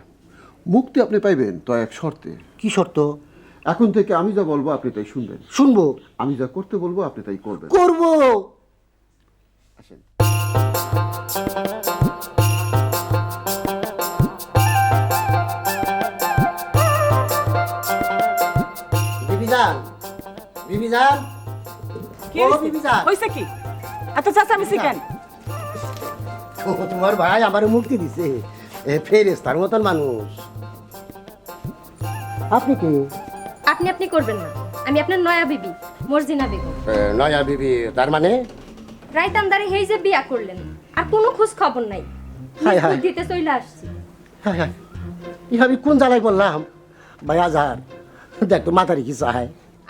মুক্তি আপনি পাইবেন, তো এক শর্তে। কি শর্ত? এখন থেকে আমি যা বলবো আপনি তাই শুনবেন। শুনবো? আমি যা করতে বলবো আপনি তাই করবেন। করবো। আসেন। বিবিজান, বিবিজান, কি ও হইছে? বিবিজান। হইছে কি এত চেঁচামেচি কেন? তোমার ভাই আমার মুক্তি দিছে, ফেরেশতার মতন মানুষ। আপনি কি? আপনি আপনি করবেন না, আমি আপনার নয়া বিবি মর্জিনা বেগম। নয়া বিবি তার মানে? রাইতামদারে হেই যে বিয়া করলেন আর কোনো খোঁজ খবর নাই, হায় হায়। দিতে চলে আসছি। হায় হায়, ইহা আমি কোন জ্বালাই বললাম? ভাই আজার, দেখ তো মাথারি কি চায়।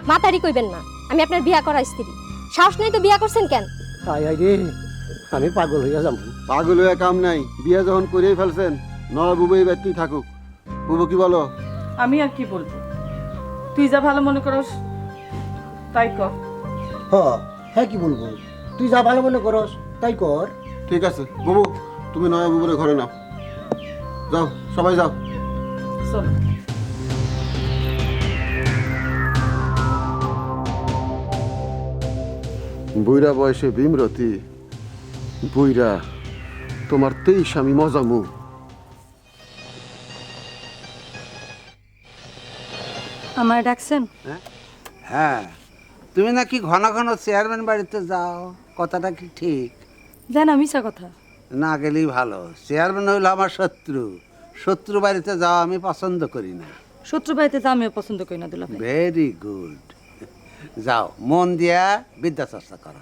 মাতারি কইবেন না, আমি আপনার বিয়া করা স্ত্রী। সাহস নেই তো বিয়া করছেন কেন? হায় হায় রে, আমি পাগল হইয়া যাবো। পাগল হয়ে কাম নাই, বিয়ে যখন করেই ফেলছেন, নয় বুবু এই ব্যক্তি থাকুক। বুবু কি বলো? আমি আর কি বলবো, তুই যা ভালো মনে করস তাই কর। হ্যাঁ কি বলবো, তুই যা ভালো মনে করস তাই কর। ঠিক আছে বুবু, তুমি নয়া বুবুরে ঘরে নাও। যাও, সবাই যাও। চল। বুইরা বয়সে ভীমরতি, বুইরা তোমার 23 আমি মজামু। আমার ডাকছেন? হ্যাঁ, তুমি নাকি ঘন ঘন চেয়ারম্যান বাড়িতে যাও, কথাটা কি ঠিক? জান মিশা কথা। না গেলেই ভালো, চেয়ারম্যান হইলো আমার শত্রু। শত্রু বাড়িতে যাওয়া আমি পছন্দ করি না। শত্রু বাড়িতে যা আমিও পছন্দ করি না দুলাভাই। ভেরি গুড, যাও মন দিয়া বিদ্যা চর্চা করো।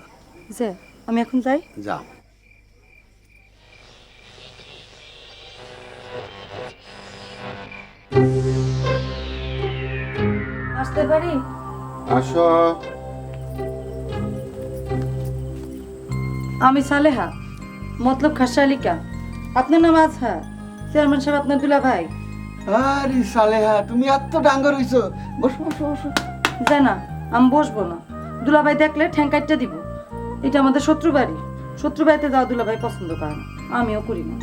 যে আমি এখন যাই। যাও। আসতে পারি? আসো। আমি সালেহা, মতলব খাসালিকা। আপনার নাম আজহা, চেয়ারম্যান সাহেব আপনার দুলা ভাই। আরে সালেহা, তুমি এত ডাঙ্গর হইছো। বসো বসো বসো। জানা আমি বসবো না, দুলা ভাই দেখলে ঠ্যাং কাটটা দিব। এটা আমাদের শত্রু বাড়ি, শত্রু বাড়িতে যাওয়া দুলা ভাই পছন্দ করে না, আমিও করি না।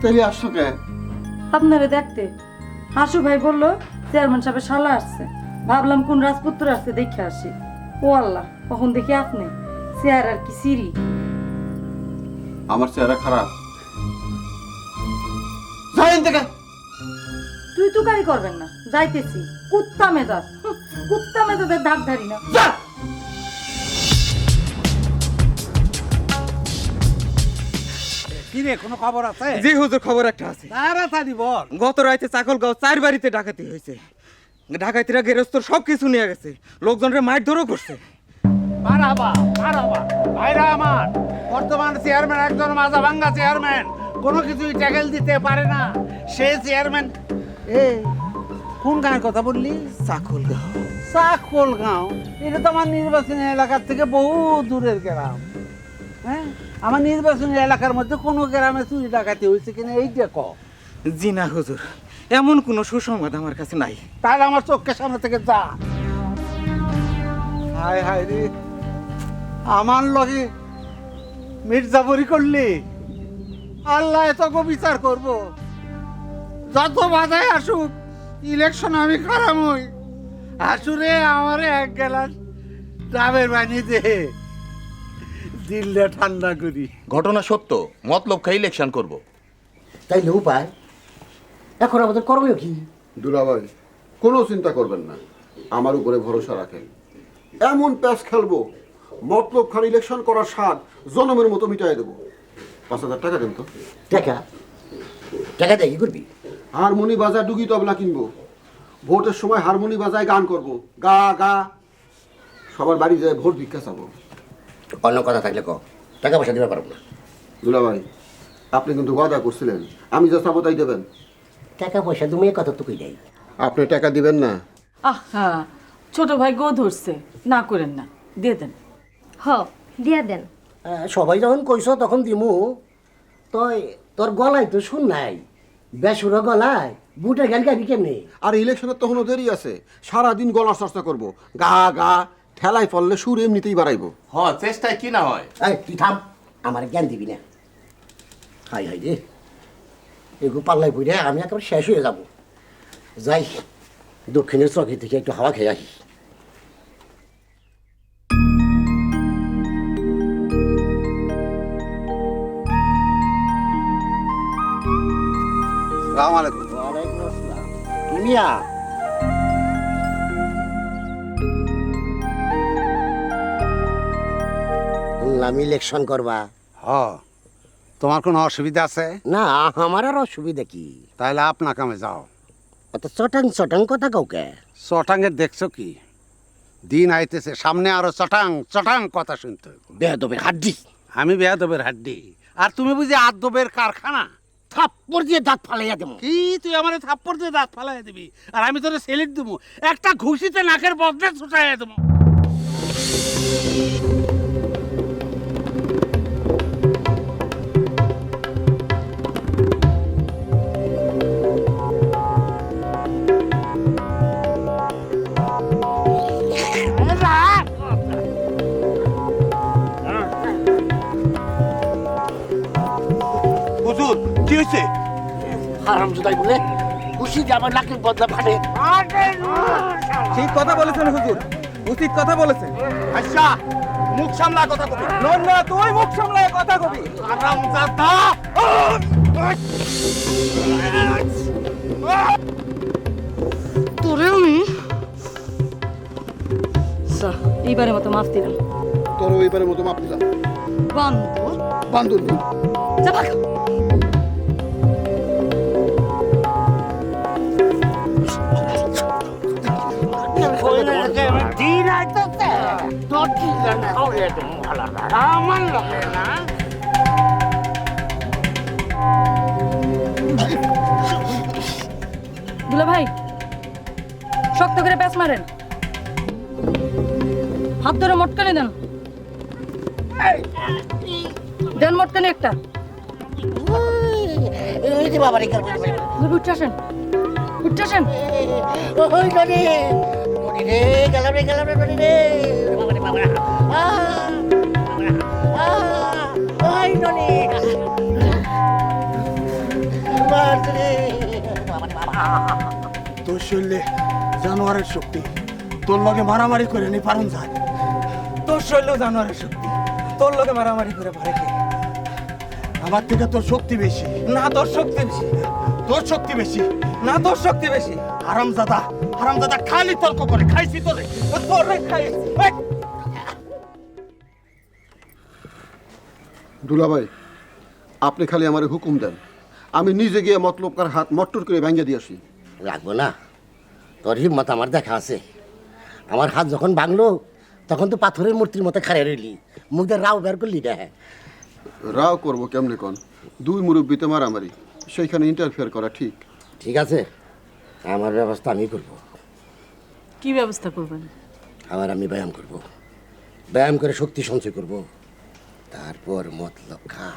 তাহলে আসছো কে? আপনারে দেখতে। হাসু ভাই বললো চেয়ারম্যান সাহেবের শালা আসছে, ভাবলাম কোন রাজপুত্র আসছে দেখে আসি। ও আল্লাহ, কখন দেখি আপনি চেয়ার আর কি সিঁড়ি। আমার চেহারা খারাপ? যাইন থেকে। তুই তুকারি করবেন না, যাইতেছি। কুত্তা মেজাজ, কুত্তা মেজাজের ধাক ধারি না। কি রে, কোনো খবর আছে? জি হুজুর, খবর একটা আছে। তাড়াতাড়ি বল। গত রাতে চাকলগাঁও 4 বাড়িতে ডাকাতি হয়েছে। ডাকাতিরা গেরস্তর সব কিছু নিয়ে গেছে, লোকজনরে মাইর ধরও করছে। মারাবা মারাবা ভাইরা আমার, বর্তমান চেয়ারম্যান একজন মাজা ভাঙ্গা চেয়ারম্যান, কোনো কিছুই ট্যাকেল দিতে পারে না সে চেয়ারম্যান। এই কোন গাঁয়ের কথা বললি? চাকলগাঁও। চাকলগাঁও? এটা তো আমার নির্বাচনী এলাকার থেকে বহু দূরের গ্রাম। হ্যাঁ, আমার নির্বাচনী এলাকার মধ্যে কোনো গ্রামে চুরি ডাকাতি হয়েছে কিনা এই দেখো। জি না হুজুর, এমন কোনো সুসংবাদ আমার কাছে নাই। তাহলে আমার চোখের সামনে থেকে যা। হায় হায় রে, আমার লগে মির্জাফরি করলি, আল্লাহ তোকে বিচার করব। যত বাধায় আসুক, ইলেকশন আমি খারাপ হই। আসুরে আমারে এক গ্লাস ডাবের পানি দে, দিলটা ঠান্ডা করি। ঘটনা সত্য, মতলব খাই ইলেকশন করব। তাইলে উপায় এখন আমাদের করণীয় কি? দুলাভাই, কোনো চিন্তা করবেন না, আমার উপরে ভরসা রাখেন। এমন প্যাচ খেলবো, মতলব খান ইলেকশন করার স্বাদ জনমের মতো মিটাই দেবো। 5,000 টাকা দেন তো। টাকা? টাকা দিয়ে কি করবি? হারমোনি বাজায় ডুগি তবলা কিনবো, ভোটের সময় হারমোনি বাজায় গান করব, গা গা। সবার বাড়ি যায় ভোট ভিক্ষা চাবো। অন্য কথা থাকলে ক, টাকা পয়সা দিতে পারবো না। দুলাভাই, আপনি কিন্তু ওয়াদা করছিলেন আমি যা চাবো তাই দেবেন। টাকা পয়সা তুমি কত টুকুই দেয়? আপনি টাকা দিবেন না? আহা, ছোট ভাই গো ধরছে, না করেন না, দিয়ে দেন। হ, দিয়া দেন। সবাই যখন কইস তখন দিমু। তোর গলায় তো শুন নাই, বেসুরো গলায় বুটের গান গাবি কেমনি? আর ইলেকশনের তখনও দেরি আছে, সারাদিন গলার চর্চা করবো, গা গা ঠেলায় পড়লে সুর এমনিতেই বাড়াইবো। হ চেষ্টায় কি না হয়। এই তুই থাম, আমার জ্ঞান দিবি না। হাই হাই রে, এগু পাল্লাই পড়ে আমি একেবারে শেষ হয়ে যাব। যাই দক্ষিণের চকি থেকে একটু হাওয়া খেয়ে আসি। সালাম আলাইকুম। ওয়ালাইকুম আসসালাম। কি মিয়া? শুনলাম ইলেকশন করবা। হ, তোমার কোনো অসুবিধা আছে? না, আমার আর অসুবিধা কি? তাহলে আপনার কামে যাও। অত চটাং চটাং কথা কাউকে। চটাঙ্গের দেখছো কি? দিন আইতেছে, সামনে আরো চটাং চটাং কথা শুনতে হইব। বেয়াদবের হাড্ডি। আমি বেয়াদবের হাড্ডি, আর তুমি বুঝি আদবের কারখানা। থাপ্পড় দিয়ে দাঁত ফালাইয়া দেবো। কি তুই আমার থাপ্পড় দিয়ে দাঁত ফালাই দিবি, আর আমি তোরে সেলিট দেবো, একটা ঘুষিতে নাকের বদলে ছুটাইয়া দেবো। হুজুর কি হয়েছে? হারাম জুদাই বলে খুশি যে আমার নাকের বদলা ফাটে। ঠিক কথা বলেছেন হুজুর, উচিত কথা বলেছেন। আচ্ছা মুখ সামলা কথা কবি। না তুই মুখ সামলায় কথা কবি। হারামজাদা! তোরে আমি এইবারের মতো মাফ দিলাম। তোর ওইবারের মতো মাপ দিলাম। বান্দর বান্দর নেই। যা ভাগ। দিন আইতেছে তোর ঠিক না হয়ে তুমি ভালো না আমার লাগে না। দুলা ভাই শক্ত করে প্যাঁচ মারেন, হাত ধরে মটকানি দেন, দেন মটকানি একটা। এই যে বাবারে গেল উঠে আসেন, উঠে আসেন। ওই ননি ননি রে গেলাম রে ননি রে বাবারে বাবারে ওই ননি বাবারে বাবা। তোর শরীরে জানোয়ারের শক্তি, তোর লগে মারামারি করে নি পারুন যায়। তোর শৈল জানোয়ারের শক্তি, তোর লোকে মারামারি করে ভারে খেয়ে। আমার থেকে তোর শক্তি বেশি। না তোর শক্তি বেশি, তোর শক্তি বেশি। না তোর শক্তি বেশি। হারামজাদা হারামজাদা খালি তর্ক করে, খাইছি তোরে। তোরে খাইছি। দুলাভাই, আপনি খালি আমার হুকুম দেন, আমি নিজে গিয়ে মতলবকার হাত মট্টর করে ভেঙে দিয়ে আসি। লাগবো না, তোর হিম্মত আমার দেখা আছে। আমার হাত যখন ভাঙলো তখন তো পাথরের মূর্তির মতো খাড়ে রইলি, মুখ দিয়ে রাও বের করলি না। রাও করবো কেমনে কন? দুই মুরব্বিতে মারামারি, সেইখানে ইন্টারফেয়ার করা ঠিক? ঠিক আছে, আমার ব্যবস্থা আমি করব। কি ব্যবস্থা করবেন? আবার আমি ব্যায়াম করব, ব্যায়াম করে শক্তি সঞ্চয় করব, তারপর মতলব খা।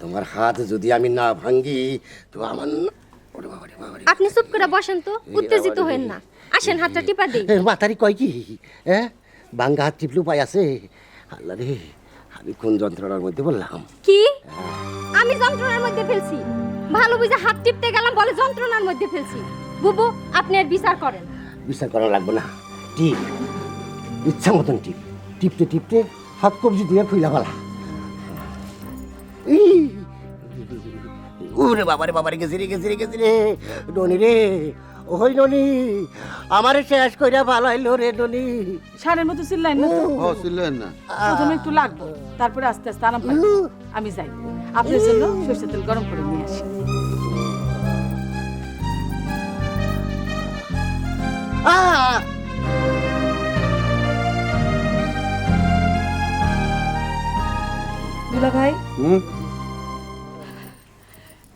তোমার হাত যদি আমি না ভাঙ্গি তো আমার ওরে বাবারে বাবারে। আপনি চুপ করে বসেন তো, উত্তেজিত হবেন না। আসেন হাতটা টিপা দেই। মাতারি কয় কি হ্যাঁ, ভাঙ্গা হাত টিপলু পাই আছে। আল্লাহ রে, আমি কোন যন্ত্রণার মধ্যে বললাম। কি আমি যন্ত্রণার মধ্যে ফেলছি? ভালো বুঝে হাত টিপতে গেলাম বলে যন্ত্রণার মধ্যে ফেলছি। বুবু আপনি আর বিচার করেন। বিচার করা লাগবে না, টিপ ইচ্ছা মতন টিপ। টিপতে টিপতে হাত কবজি দিয়ে ফুইলা ফেলা। ওরে বাবারে বাবারে, গেছি রে ননি রে। ওই ননি আমারে শেষ কইরা ভালো হইলো রে ননি। সারের মতো চিল্লাইন না তো। ও চিল্লেন না। প্রথমে একটু লাগবে, তারপরে আস্তে আস্তে আরাম পাবেন। আমি যাই, আপনার জন্য সরষের তেল গরম করে নিয়ে আসি। দুলা ভাই হুম,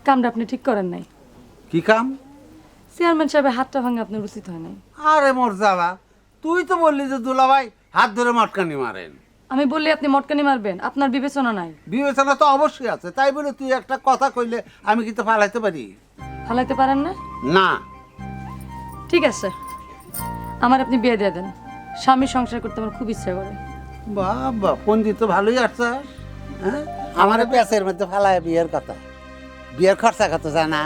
কামটা আপনি ঠিক করেন নাই। কি কাম? চেয়ারম্যান সাহেবের হাতটা ভাঙা আপনার উচিত হয় নাই। আরে মোর জ্বালা, তুই তো বললি যে দুলাভাই হাত ধরে মটকানি মারেন। আমি বললি আপনি মটকানি মারবেন, আপনার বিবেচনা নাই। বিবেচনা তো অবশ্যই আছে, তাই বলে তুই একটা কথা কইলে আমি কিন্তু ফালাইতে পারি? ফালাইতে পারেন না? না। ঠিক আছে, আমার আপনি বিয়ে দিয়ে দেন। স্বামী সংসার করতে আমার খুব ইচ্ছা করে। বাবা, পন্ডিত তো ভালোই আসছাস। হ্যাঁ, আমার পেঁচের মধ্যে ফালায় বিয়ের কথা। বিয়ের খরচা কত জানা?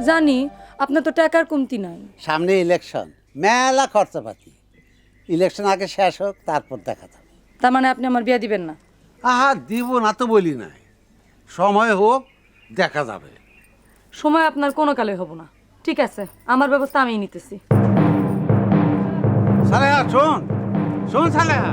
জানি, আপনার তো টাকার কমতি নাই। সামনে ইলেকশন, মেলা খরচাপাতি। ইলেকশন আগে শেষ হোক, তারপর দেখা যাবে। তার মানে আপনি আমার বিয়ে দিবেন না? আহা, দিব না তো বলি নাই, সময় হোক, দেখা যাবে। সময় আপনার কোনো কালে হব না। ঠিক আছে, আমার ব্যবস্থা আমিই নিতেছি। সালেহা শোন, শোন সালেহা।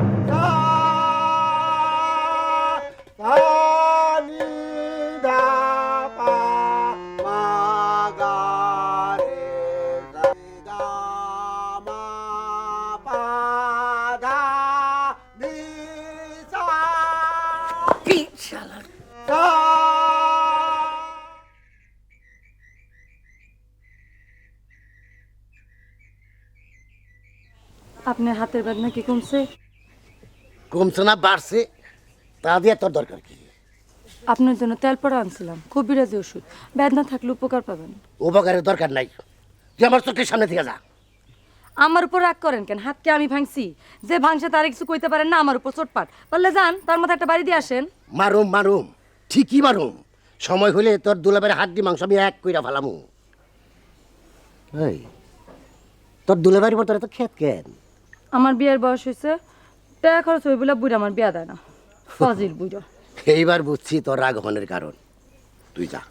আপনার হাতের বেদনা কি কমছে? কমছে না বাড়ছে, তা দিয়ে তোর দরকার কি? আপনার জন্য তেল পড়া আনছিলাম, খুব বিরাজি ওষুধ। বেদনা থাকলে উপকার পাবেন। উপকারের দরকার নাই, তুই আমার চোখের সামনে থেকে যা। আমার উপর রাগ করেন কেন? হাতকে আমি ভাঙছি? যে ভাঙছে তার কিছু কইতে পারেন না? আমার উপর চোটপাট বললে যান, তার মধ্যে একটা বাড়ি দিয়ে আসেন। মারুম মারুম, ঠিকই মারুম। সময় হলে তোর দুলাবের হাড্ডি মাংস আমি এক কইরা ফেলামু। এই, তোর দুলাবাড়ির মতো এত খেত কেন? আমার বিয়ের বয়স হয়েছে, টাকা খরচ হয়ে বলে বুড়া আমার বিয়া দেয় না। ফজিল বুড়া। এইবার বুঝছি তোর রাগ হনের কারণ। তুই যা,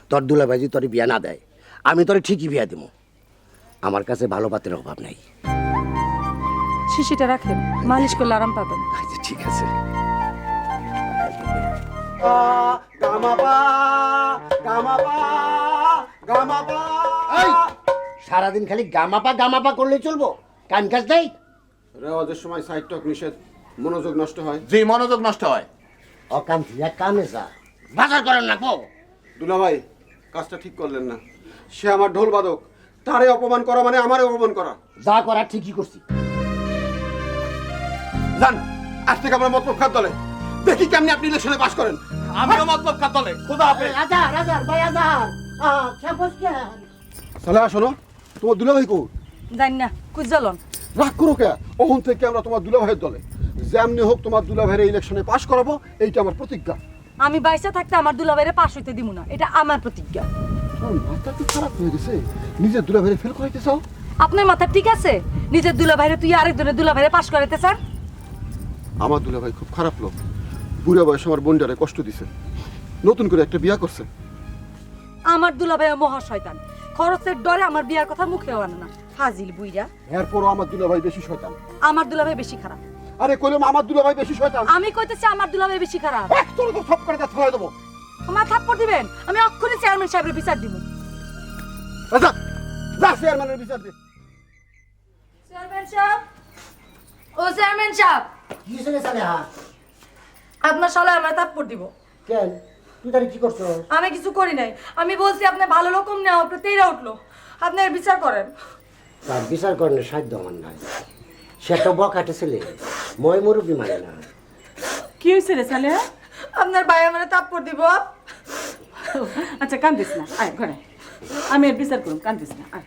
তোর দুলাভাই তোর বিয়া না দেয়, আমি তোর ঠিকই বিয়া দিব। আমার কাছে ভালো পাত্রের অভাব নাই। শিশিটা রাখেন, মালিশ করলে আরাম পাবেন। আচ্ছা ঠিক আছে। এই, সারাদিন খালি গামাপা করলে চলবো? কান কাজ দেই? রেওয়াজের সময় সাইড টক নিষেধ, মনোযোগ নষ্ট হয়। যে মনোযোগ নষ্ট হয়। অকান্তি এক কামে যা, বাজার করেন না গো। দুলাভাই, কাজটা ঠিক করলেন না। সে আমার ঢোল বাদক, তারে অপমান করা মানে আমারে অপমান করা। যা করা ঠিকই করছি। জান, আজ থেকে আমরা মতলব খাত দলে, দেখি কেমনি আপনি ইলেকশনে পাস করেন। আমিও মতলব খাত দলে। খোদা হাফেজ। রাজার ভাই আজার, খেপস কেন? সালেহা শোনো, তোমার দুলাভাই কো? জানি না, কুজ্জলন। রাগ করো কে? ওখান থেকে আমরা তোমার দুলাভাইয়ের দলে। যেমনি হোক তোমার দুলাভাইয়ের ইলেকশনে পাস করাবো, এইটা আমার প্রতিজ্ঞা। আমি বাইসা থাকতে আমার দুলাভাইরে পাশ হইতে দিব না, এটা আমার প্রতিজ্ঞা। তোমার মাথা কি খারাপ হয়ে গেছে? নিজের দুলাভাইরে ফেল করাইতে চাও? আপনার মাথা ঠিক আছে? নিজের দুলাভাইরে তুই আরেকজনের দুলাভাইরে পাশ করাইতে চান? আমার দুলাভাই খুব খারাপ লোক। বুড়া বয়সে আমার বোনটারে কষ্ট দিছে, নতুন করে একটা বিয়া করছে। আমার দুলাভাই মহা শয়তান, খরচের ডরে আমার বিয়ার কথা মুখেও আনে না। ফাজিল বুইরা। এরপরও আমার দুলাভাই বেশি শয়তান। আমার দুলাভাই বেশি খারাপ। আরে কইলাম আমার দুলাভাই বেশি শয়তান। আমি কইতেছি আমার দুলাভাই বেশি খারাপ। তোর তো সব করে ছড়াই দেবো। আমার থাপ্পড় দিবেন? আমি অক্ষুনি চেয়ারম্যান সাহেবের বিচার দিব। আচ্ছা, যা চেয়ারম্যানের বিচার দে। চেয়ারম্যান সাহেব, ও চেয়ারম্যান সাহেব, কি হইছে সালেহা? আপনার শালা আমার থাপ্পড় দিব। কেন, তুই তারে কি করছো? আমি কিছু করি নাই। আমি বলছি আপনি ভালো রকম নেওয়া, আপনি তেইরা উঠলো। আপনি এর বিচার করেন। তার বিচার করেন সাধ্য আমার নাই। সে একটা বকাটে ছেলে, মই মুরব্বী মানে না। কি হয়েছে রে সালেহা? আপনার ভাই আমার থাপ্পড় দিব। আচ্ছা কান্দিস না, আয় ঘরে, আমি এর বিচার করুম। কান্দিস না, আয়।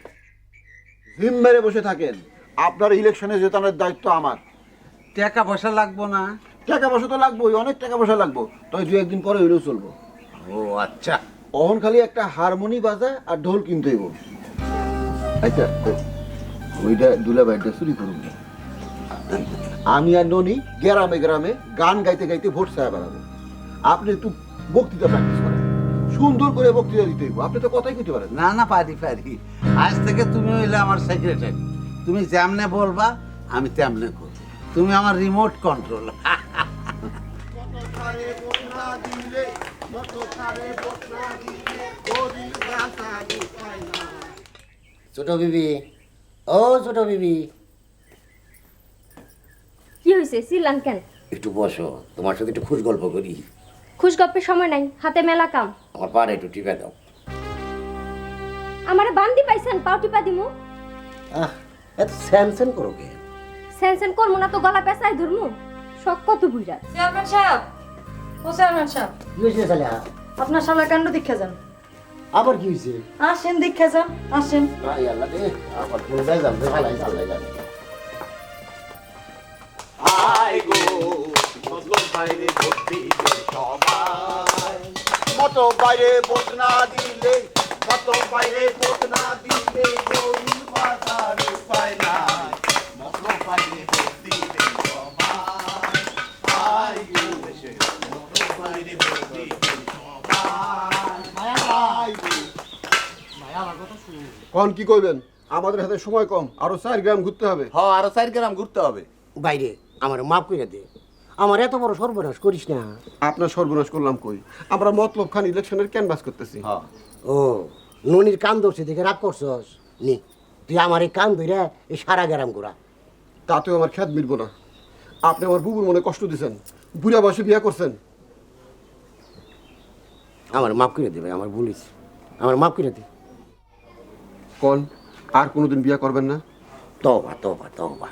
হিম মেরে বসে থাকেন, আপনার ইলেকশনে জেতানোর দায়িত্ব আমার। টাকা পয়সা লাগবো না? টাকা পয়সা তো লাগবোই, অনেক টাকা পয়সা লাগবো, তবে দু একদিন পরে হইলেও চলবো। ও আচ্ছা। অহন খালি একটা হারমোনি বাজায় আর ঢোল কিনতে হইব। আচ্ছা, ওইটা দুলাভাইটা চুরি করুন না। আমি আর ননি গ্রামে গ্রামে গান গাইতে গাইতে ভোট চায় বেড়াবো। আপনি একটু বক্তৃতা প্র্যাকটিস করেন, সুন্দর করে বক্তৃতা দিতে হইব। আপনি তো কথাই কইতে পারেন। না না, পারি। আজ থেকে তুমি হইলে আমার সেক্রেটারি। তুমি যেমনে বলবা আমি তেমনে করব। তুমি আমার রিমোট কন্ট্রোল। ছোট বিবি, ও ছোট বিবি, কি হয়েছে? সিলান কেন? একটু বসো, তোমার সাথে একটু খুশ গল্প করি। খুশ গল্পের সময় নাই, হাতে মেলা কাম। আমার পাড়ে একটু টিপে দাও। আমারে বান্দি পাইছেন, পাও টিপা দিমু। এত স্যানসেন করো কে? সেনসেন করমু না তো গলা পেঁচাই ধরমু। শখ কত বুইরা। চেয়ারম্যান সাহেব, ও চেয়ারম্যান সাহেব, কি হয়েছে সালেহা? আপনার শালা কাণ্ড দেখে যান। আবার কি হয়েছে? আসেন দেখে যান, আসেন। আই আল্লাহ রে, আবার কোন বেজাল রে, ভালাই আল্লাহ জানে। আয় গো মতলব বাইরে ভর্তি করে সবাই, মতো বাইরে ভোট না দিলে, মতো বাইরে ভোট না দিলে গরুর বাজার উপায় নাই, মতলব বাইরে ভোট দিলে সবাই, আয় গো মতলব বাইরে ভোট দিলে সবাই, আয় গো। কখন কি করবেন? আমাদের হাতে সময় কম, আরো 4 গ্রাম ঘুরতে হবে। হ্যাঁ আরো 4 গ্রাম ঘুরতে হবে। বাইরে আমার মাফ করে দে, আমার এত বড় সর্বনাশ করিস না। আপনার সর্বনাশ করলাম কই? আমরা মতলব খান ইলেকশনের ক্যানভাস করতেছি। হ্যাঁ ও ননির কান ধরছে দেখে রাগ করছস নি, তুই আমার এই কান ধরে এই সারা গ্রাম ঘোরা। তাতেও আমার খ্যাত মিটবো না। আপনি আমার বুবুর মনে কষ্ট দিচ্ছেন, বুড়া বয়সে বিয়ে করছেন। আমার মাফ করে দে ভাই, আমার ভুলিস, আমার মাফ করে দে। কোন আর কোনোদিন বিয়ে করবেন না? তবা তবা তবা,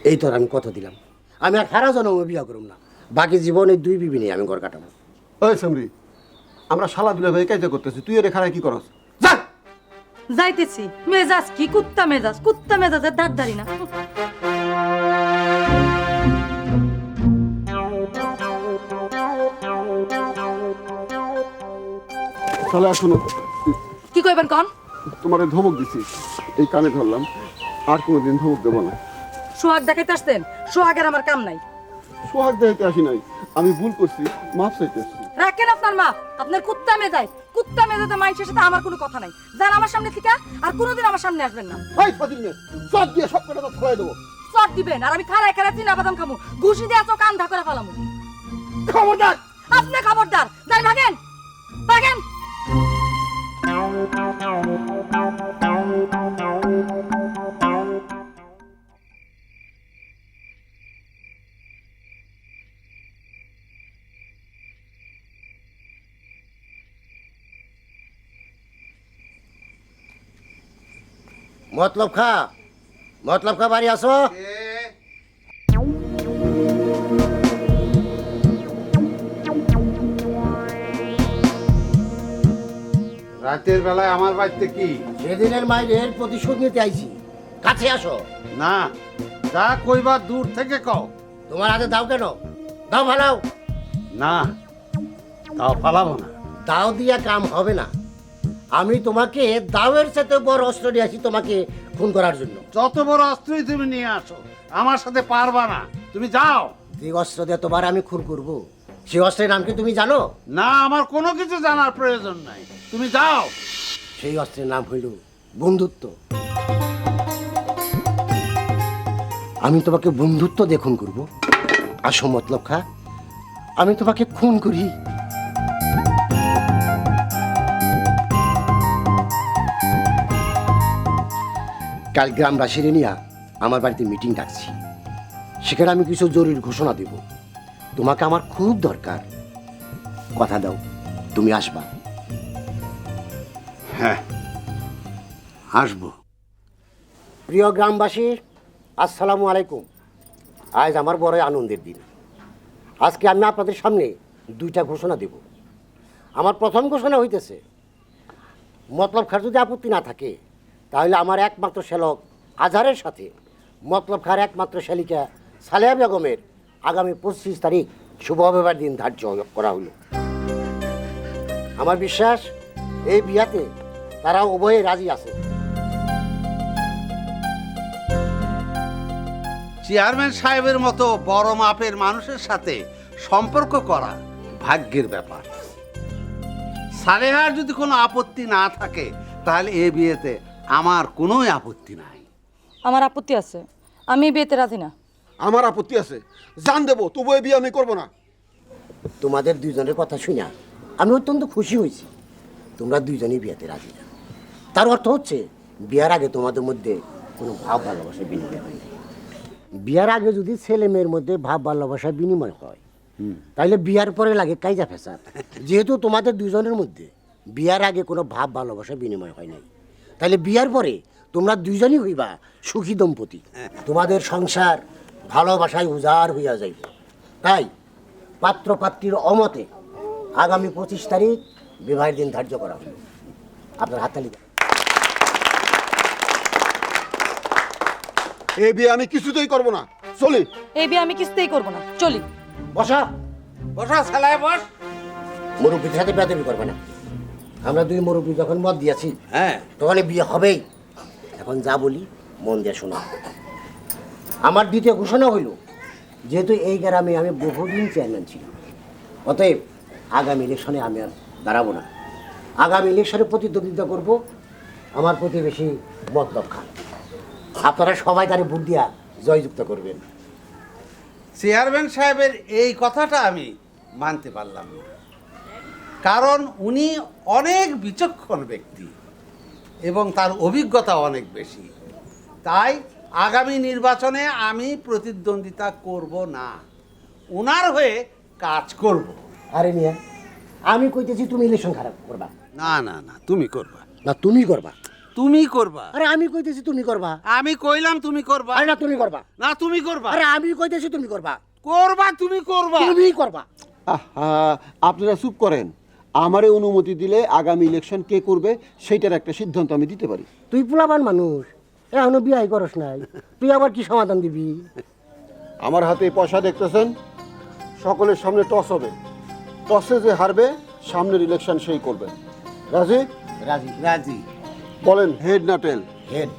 এই তোর আমি কথা দিলাম, আমি আর সারা জন্মে বিয়া করুম না, বাকি জীবনে 2 বিবি নিয়ে আমি ঘর কাটাবো। ওই সামরি, আমরা শালা দুলা ভাই কাজে করতেছি, তুই এর খারায় কি করস? যাইতেছি। মেজাজ কি কুত্তা মেজাজ, কুত্তা মেজাজের দাঁত দাঁড়ি না। শালা শোনো, কি কইবেন কন? তোমার ধমক দিছি, এই কানে ধরলাম, আর কোনোদিন ধমক দেবো না। সোহাগ দেখাইতে আসতেন? সোহাগের আমার কাম নাই। সোহাগ দেখাইতে আসি নাই, আমি ভুল করছি, মাফ চাইতেছি। রাখেন আপনার মা, আপনার কুত্তা মেজাজ, কুত্তা মেজাজে মানুষের সাথে আমার কোনো কথা নাই। যান আমার সামনে থেকে, আর কোনোদিন আমার সামনে আসবেন না। এই ফাদিল মেয়ে, সব দিয়ে সব কটা ছড়াই দেবো। চট দিবেন, আর আমি খারায় খারায় চিনা বাদাম খামু, ঘুষি দিয়ে চোখ কান ঢাকা ফেলামু। খবরদার! আপনি খবরদার, যাই ভাগেন ভাগেন। মতলব খা, মতলব খা, বাড়ি আসো। রাতের বেলায় আমার বাড়িতে কি? সেদিনের মাইরের প্রতিশোধ নিতে আইছি, কাছে আসো। না, যা কইবার দূর থেকে কও। তোমার হাতে দাও কেন? দাও ফালাও। না, তাও ফালাবো না। দাও দিয়া কাম হবে না, আমি তোমাকে দাওয়ের সাথে বড় অস্ত্র নিয়ে আসি তোমাকে খুন করার জন্য। যত বড় অস্ত্রই তুমি নিয়ে আসো, আমার সাথে পারবা না। তুমি যাও। যে অস্ত্র দিয়ে তোমার আমি খুন করব, সেই অস্ত্রের নাম কি তুমি জানো? না, আমার কোনো কিছু জানার প্রয়োজন নাই, তুমি যাও। সেই অস্ত্রের নাম হইল বন্ধুত্ব। আমি তোমাকে বন্ধুত্ব দিয়ে খুন করব। আসো মতলব খা, আমি তোমাকে খুন করি। কাল গ্রামবাসীর নিয়ে আমার বাড়িতে মিটিং ডাকছি, সেখানে আমি কিছু জরুরি ঘোষণা দেব। তোমাকে আমার খুব দরকার, কথা দাও তুমি আসবা। হ্যাঁ, আসবো। প্রিয় গ্রামবাসী, আসসালামু আলাইকুম। আজ আমার বড় আনন্দের দিন। আজকে আমি আপনাদের সামনে 2টা ঘোষণা দেব। আমার প্রথম ঘোষণা হইতেছে, মতলব খার যদি আপত্তি না থাকে, তাহলে আমার একমাত্র শ্যালক আজহারের সাথে মতলব খার একমাত্র শ্যালিকা সালেহা বেগমের আগামী 25 তারিখ শুভ বিবাহের দিন ধার্য করা হলো। আমার বিশ্বাস এই বিয়াতে তারা উভয়ে রাজি আছে। চেয়ারম্যান সাহেবের মতো বড় মাপের মানুষের সাথে সম্পর্ক করা ভাগ্যের ব্যাপার। সালেহার যদি কোনো আপত্তি না থাকে, তাহলে এ বিয়েতে আমার কোনো আপত্তি নাই। আমার আপত্তি আছে, আমি এই বিয়েতে রাজি না। আমার আপত্তি আছে, জান দেবো, তবু এই বিয়ে আমি করবো না। তোমাদের দুইজনের কথা শুনে আমি অত্যন্ত খুশি হয়েছি। তোমরা দুইজনই বিয়েতে রাজি না, তার অর্থ হচ্ছে বিয়ার আগে তোমাদের মধ্যে কোনো ভাব ভালোবাসা বিনিময় হয়নি। বিয়ার আগে যদি ছেলে মেয়ের মধ্যে ভাব ভালোবাসা বিনিময় হয়, তাহলে বিয়ার পরে লাগে কাইজা ফেসাদ। যেহেতু তোমাদের দুইজনের মধ্যে বিয়ার আগে কোনো ভাব ভালোবাসা বিনিময় হয় নাই, তাহলে বিয়ার পরে তোমরা দুইজনই হইবা সুখী দম্পতি। তোমাদের সংসার ভালোবাসায় উজাড় হইয়া যাইবে। তাই পাত্র পাত্রীর অমতে আগামী 25 তারিখ বিবাহের দিন ধার্য করা হলো। আপনার হাততালি দেন। এই বিয়ে আমি কিছুতেই করব না, চলি। এই বিয়ে আমি কিছুতেই করবো না, চলি। বসা, বসা ছেলায় বস। মুরব্বীর সাথে বেয়াদবি করবে না। আমরা দুই মুরব্বী যখন মত দিয়েছি, হ্যাঁ, তখন বিয়ে হবেই। এখন যা বলি মন দিয়ে শোনো। আমার দ্বিতীয় ঘোষণা হইল, যেহেতু এই গ্রামে আমি বহুদিন চেয়ারম্যান ছিলাম, অতএব আগামী ইলেকশনে আমি আর দাঁড়াবো না। আগামী ইলেকশনে প্রতিদ্বন্দ্বিতা করব আমার প্রতিবেশী মতলব খান। আপনারা সবাই তারে ভোট দিয়া জয়যুক্ত করবেন। চেয়ারম্যান সাহেবের এই কথাটা আমি মানতে পারলাম না, কারণ উনি অনেক বিচক্ষণ ব্যক্তি এবং তার অভিজ্ঞতা অনেক বেশি। তাই আগামী নির্বাচনে আমি প্রতিদ্বন্দ্বিতা করব না, উনার হয়ে কাজ করব। আরে মিয়া, আমি কইতেছি তুমি ইলেকশন খারাপ করবা না না না, তুমি করবা না, তুমি করবা। তুমি করবা। আরে আমি কইতেছি তুমি করবা। আমি কইলাম তুমি করবা। আরে না, তুমি করবা। না, তুমি করবা। আরে আমি কইতেছি তুমি করবা। করবা, তুমি করবা। তুমি করবা। আপনারা চুপ করেন। আমারে অনুমতি দিলে আগামী ইলেকশন কে করবে সেইটার একটা সিদ্ধান্ত আমি দিতে পারি। তুই পোলাবান মানুষ, এখনো বিয়াই করস নাই, তুই আবার কি সমাধান দিবি? আমার হাতে পয়সা দেখতেছেন, সকলের সামনে টস হবে। টসে যে হারবে সামনের ইলেকশন সেই করবে। রাজি? রাজি। রাজি। বলেন হেড না টেল? হেড।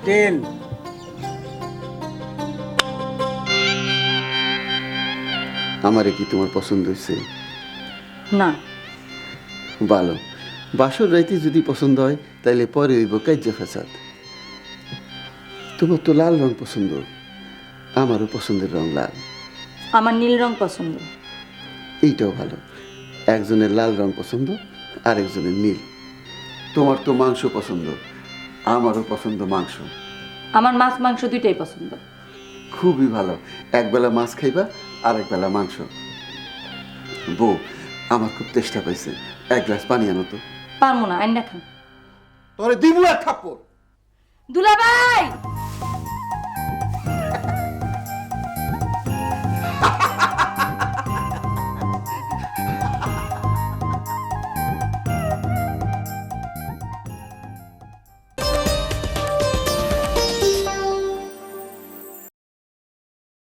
টেল। আমারে কি তোমার পছন্দ হয়েছে? না। ভালো, বাসর রাইতে যদি পছন্দ হয় তাইলে পরে হইব কাজ্যা ফেসাদ। তোমার তো লাল রং পছন্দ, আমারও পছন্দের রং লাল। আমার নীল রং পছন্দ। এইটাও ভালো, একজনের লাল রং পছন্দ আর একজনের নীল। তোমার তো মাংস পছন্দ, আমারও পছন্দ মাংস। আমার মাছ মাংস দুইটাই পছন্দ। খুবই ভালো, একবেলা মাছ খাইবা আর একবেলা মাংস। বউ, আমার খুব তেষ্টা পাইছে, এক গ্লাস পানি আনো তো। পারবো না, আইনা খান। তোরে দিবু এক থাপ্পড়। দুলাভাই!